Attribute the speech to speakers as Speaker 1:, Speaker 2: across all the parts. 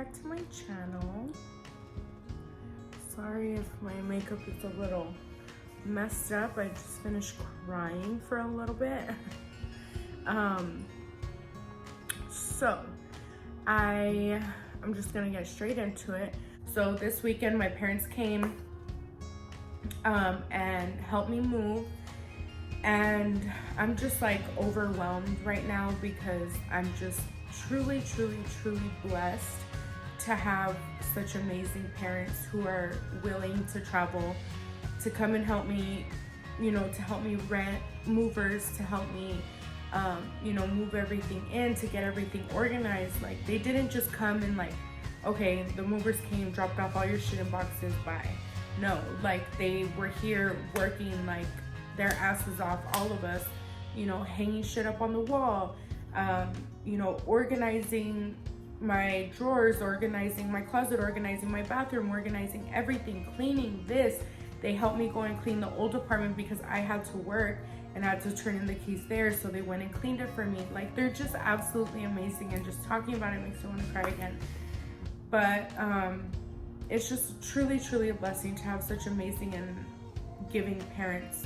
Speaker 1: back to my channel. Sorry if my makeup is a little messed up. I just finished crying for a little bit. So I'm just gonna get straight into it. So this weekend my parents came and helped me move, and I'm just like overwhelmed right now because I'm just truly blessed to have such amazing parents who are willing to travel to come and help me, you know, to help me rent, movers to help me you know, move everything in, to get everything organized. Like, they didn't just come and like, okay, the movers came, dropped off all your shit in boxes, bye. No, like, they were here working like their asses off, all of us, you know, hanging shit up on the wall, you know, organizing my drawers, organizing my closet, organizing my bathroom, organizing everything, cleaning this. They helped me go and clean the old apartment because I had to work and I had to turn in the keys there, so they went and cleaned it for me. Like, they're just absolutely amazing, and just talking about it makes me want to cry again. But it's just truly a blessing to have such amazing and giving parents.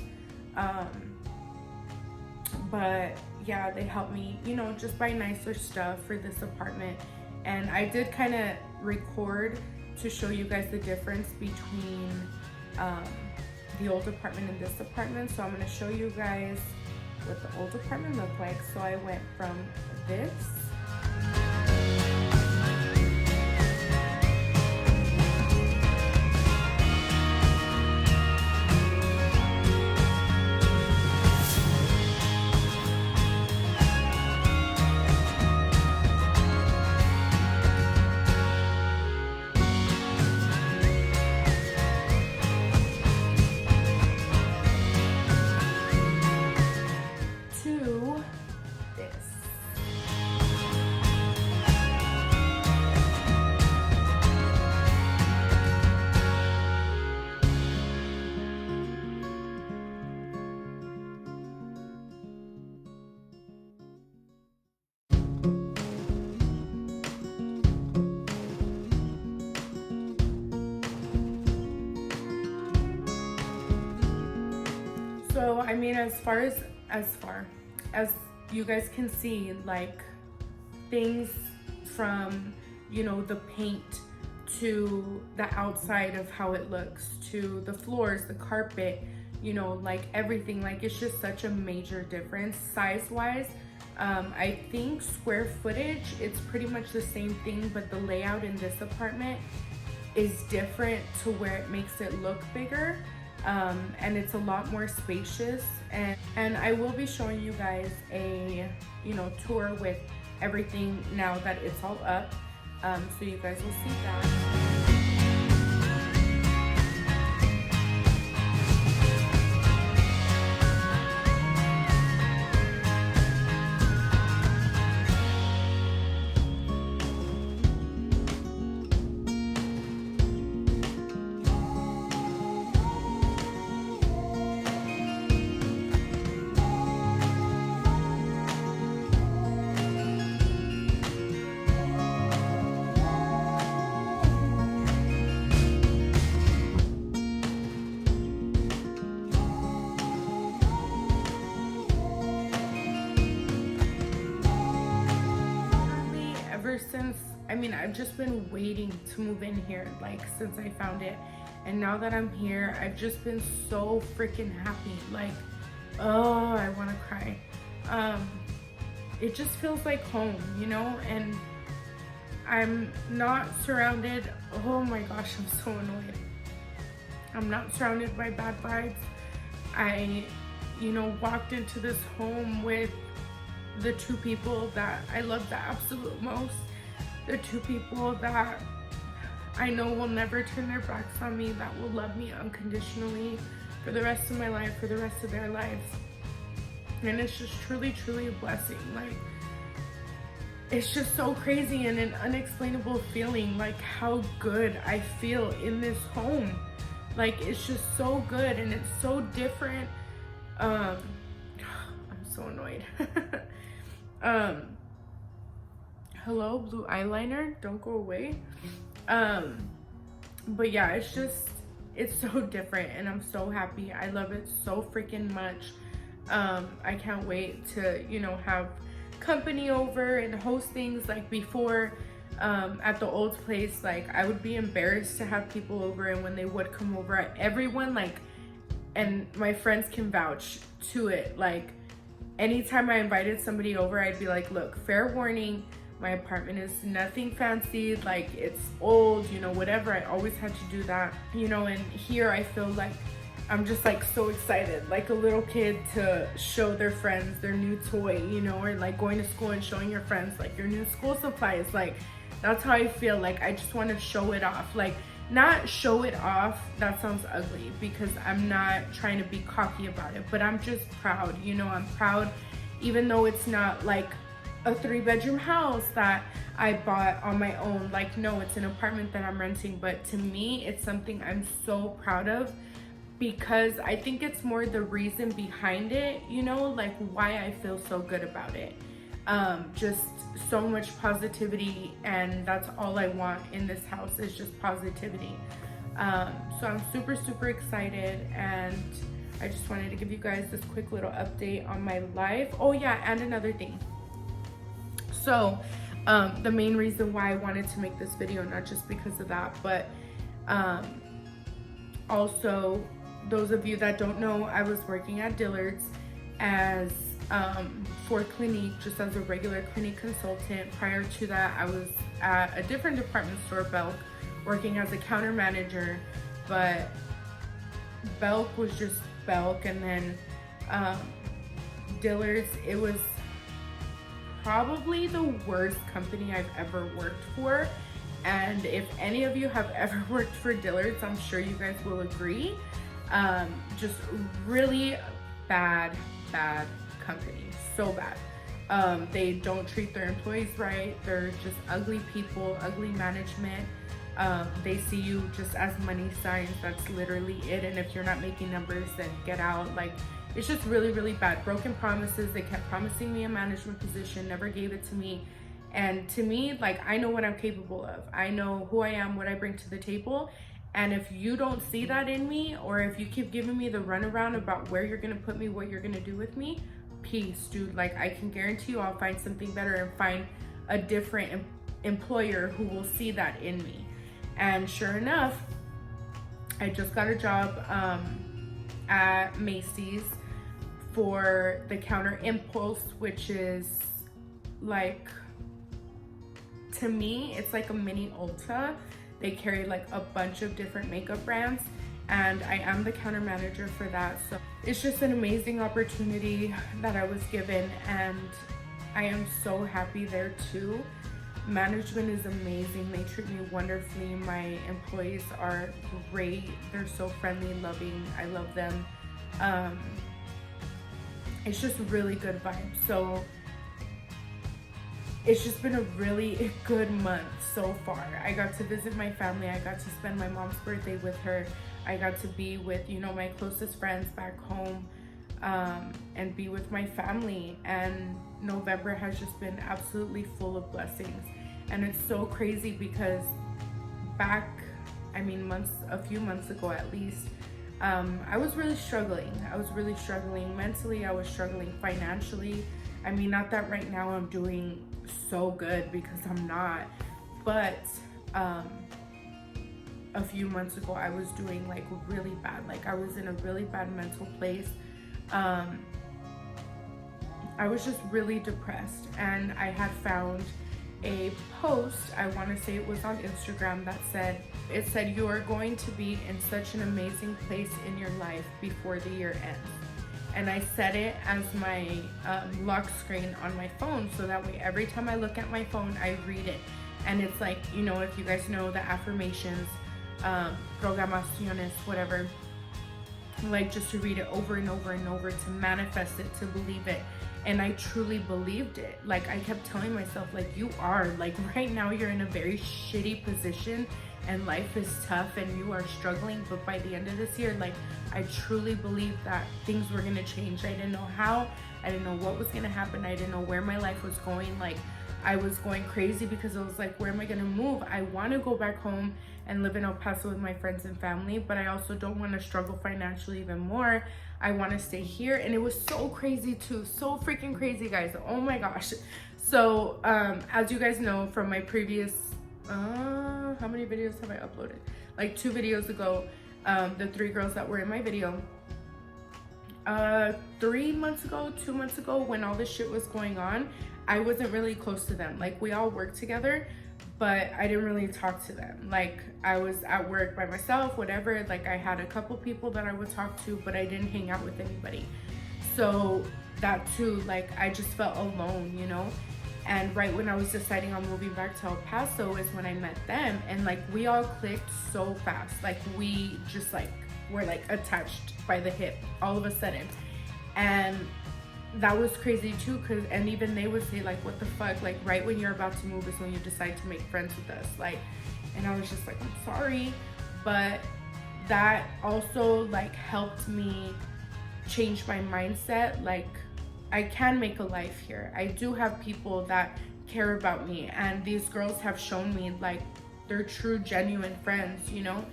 Speaker 1: But yeah, they helped me, you know, just buy nicer stuff for this apartment. And I did kind of record to show you guys the difference between the old apartment and this apartment. So I'm going to show you guys what the old apartment looked like. So I went from this to this. So I mean, as far as you guys can see, like, things from, you know, the paint to the outside of how it looks, to the floors, the carpet, you know, like everything, like, it's just such a major difference size wise. I think square footage, it's pretty much the same thing, but the layout in this apartment is different to where it makes it look bigger. And it's a lot more spacious, and I will be showing you guys a, you know, tour with everything now that it's all up, so you guys will see that. Since, I mean, I've just been waiting to move in here, like, since I found it, and now that I'm here, I've just been so freaking happy. Like, oh, I want to cry. It just feels like home, you know, and I'm not surrounded, oh my gosh, I'm so annoyed. I'm not surrounded by bad vibes. I, you know, walked into this home with the two people that I love the absolute most, the two people that I know will never turn their backs on me, that will love me unconditionally for the rest of my life, for the rest of their lives. And it's just truly a blessing. Like, it's just so crazy and an unexplainable feeling, like how good I feel in this home. Like, it's just so good and it's so different. I'm so annoyed. hello, blue eyeliner, don't go away. But yeah, it's so different, and I'm so happy. I love it so freaking much. I can't wait to, you know, have company over and host things. Like before, at the old place, like I would be embarrassed to have people over, and when they would come over, everyone, like, and my friends can vouch to it, like anytime I invited somebody over, I'd be like, look, fair warning, my apartment is nothing fancy, like it's old, you know, whatever. I always had to do that, you know. And here I feel like I'm just like so excited, like a little kid, to show their friends their new toy, you know, or like going to school and showing your friends like your new school supplies. Like that's how I feel. Like I just want to show it off, like not show it off, that sounds ugly, because I'm not trying to be cocky about it, but I'm just proud, you know. I'm proud, even though it's not like a 3-bedroom house that I bought on my own. Like, no, it's an apartment that I'm renting, but to me, it's something I'm so proud of, because I think it's more the reason behind it, you know, like why I feel so good about it. Just so much positivity, and that's all I want in this house, is just positivity. So I'm super, super excited, and I just wanted to give you guys this quick little update on my life. Oh yeah, and another thing. So the main reason why I wanted to make this video, not just because of that, but also, those of you that don't know, I was working at Dillard's as for Clinique, just as a regular Clinique consultant. Prior to that, I was at a different department store, Belk, working as a counter manager. But Belk was just Belk, and then Dillard's, it was probably the worst company I've ever worked for. And if any of you have ever worked for Dillard's, I'm sure you guys will agree. Just really bad company, so bad. They don't treat their employees right. They're just ugly people, ugly management. They see you just as money signs. That's literally it. And if you're not making numbers, then get out. Like, it's just really, really bad. Broken promises. They kept promising me a management position, never gave it to me. And to me, like, I know what I'm capable of. I know who I am, what I bring to the table. And if you don't see that in me, or if you keep giving me the runaround about where you're gonna put me, what you're gonna do with me, peace, dude. Like, I can guarantee you I'll find something better and find a different employer who will see that in me. And sure enough, I just got a job at Macy's for the counter impulse, which is like, to me, it's like a mini Ulta. They carry like a bunch of different makeup brands, and I am the counter manager for that. So it's just an amazing opportunity that I was given, and I am so happy there too. Management is amazing. They treat me wonderfully. My employees are great. They're so friendly, loving. I love them. It's just really good vibes. So it's just been a really good month so far. I got to visit my family. I got to spend my mom's birthday with her. I got to be with, you know, my closest friends back home, and be with my family. And November has just been absolutely full of blessings. And it's so crazy because back, I mean, a few months ago at least, I was really struggling. I was really struggling mentally. I was struggling financially. I mean, not that right now I'm doing so good, because I'm not, but a few months ago I was doing like really bad. Like, I was in a really bad mental place. I was just really depressed, and I had found a post, I want to say it was on Instagram, that said, you are going to be in such an amazing place in your life before the year ends. And I set it as my lock screen on my phone, so that way every time I look at my phone, I read it. And it's like, you know, if you guys know the affirmations, programaciones, whatever, like just to read it over and over and over, to manifest it, to believe it. And I truly believed it. Like, I kept telling myself, like, you are, like, right now you're in a very shitty position and life is tough and you are struggling, but by the end of this year, like, I truly believed that things were gonna change. I didn't know how, I didn't know what was gonna happen, I didn't know where my life was going. Like, I was going crazy because I was like, where am I gonna move? I want to go back home and live in El Paso with my friends and family, but I also don't want to struggle financially even more. I want to stay here. And it was so crazy too, so freaking crazy, guys. Oh my gosh. So as you guys know from my previous how many videos have I uploaded? Like 2 videos ago, the 3 girls that were in my video, 2 months ago, when all this shit was going on, I wasn't really close to them. Like, we all worked together, but I didn't really talk to them. Like, I was at work by myself, whatever. Like, I had a couple people that I would talk to, but I didn't hang out with anybody. So that too, like, I just felt alone, you know? And right when I was deciding on moving back to El Paso is when I met them, and like, we all clicked so fast. Like, we just like were like attached by the hip all of a sudden. And that was crazy too, because, and even they would say like, what the fuck, like right when you're about to move is when you decide to make friends with us. Like, and I was just like, I'm sorry. But that also like helped me change my mindset. Like, I can make a life here. I do have people that care about me, and these girls have shown me like they're true, genuine friends, you know?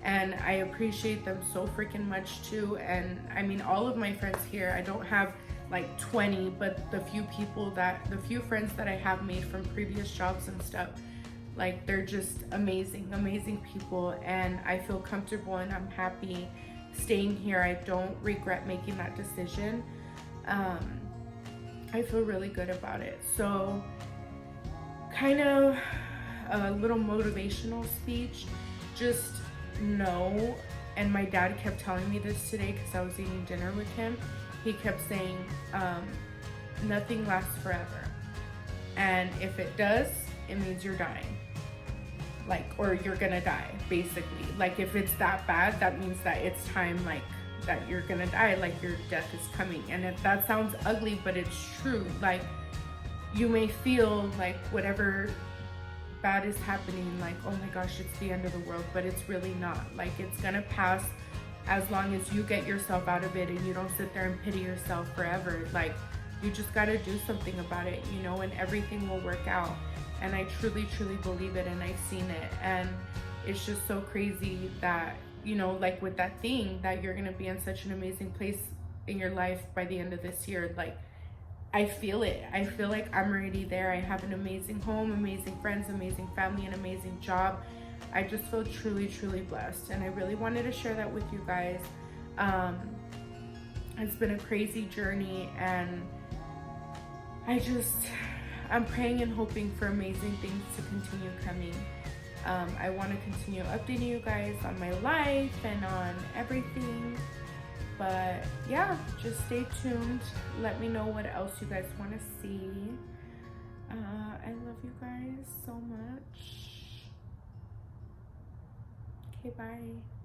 Speaker 1: And I appreciate them so freaking much too. And I mean, all of my friends here, I don't have like 20, but the few friends that I have made from previous jobs and stuff, like, they're just amazing people, and I feel comfortable and I'm happy staying here. I don't regret making that decision. I feel really good about it. So kind of a little motivational speech, just know, and my dad kept telling me this today because I was eating dinner with him. He kept saying, nothing lasts forever, and if it does, it means you're dying, like, or you're gonna die, basically. Like, if it's that bad, that means that it's time, like, that you're gonna die, like your death is coming. And if that sounds ugly, but it's true. Like, you may feel like whatever bad is happening, like, oh my gosh, it's the end of the world, but it's really not. Like, it's gonna pass as long as you get yourself out of it and you don't sit there and pity yourself forever. Like, you just gotta do something about it, you know, and everything will work out. And I truly believe it, and I've seen it. And it's just so crazy that, you know, like with that thing, that you're gonna be in such an amazing place in your life by the end of this year. Like, I feel it. I feel like I'm already there. I have an amazing home, amazing friends, amazing family, an amazing job. I just feel truly blessed, and I really wanted to share that with you guys. It's been a crazy journey, and I'm praying and hoping for amazing things to continue coming. I want to continue updating you guys on my life and on everything. But yeah, just stay tuned. Let me know what else you guys want to see. I love you guys so much. Okay, bye.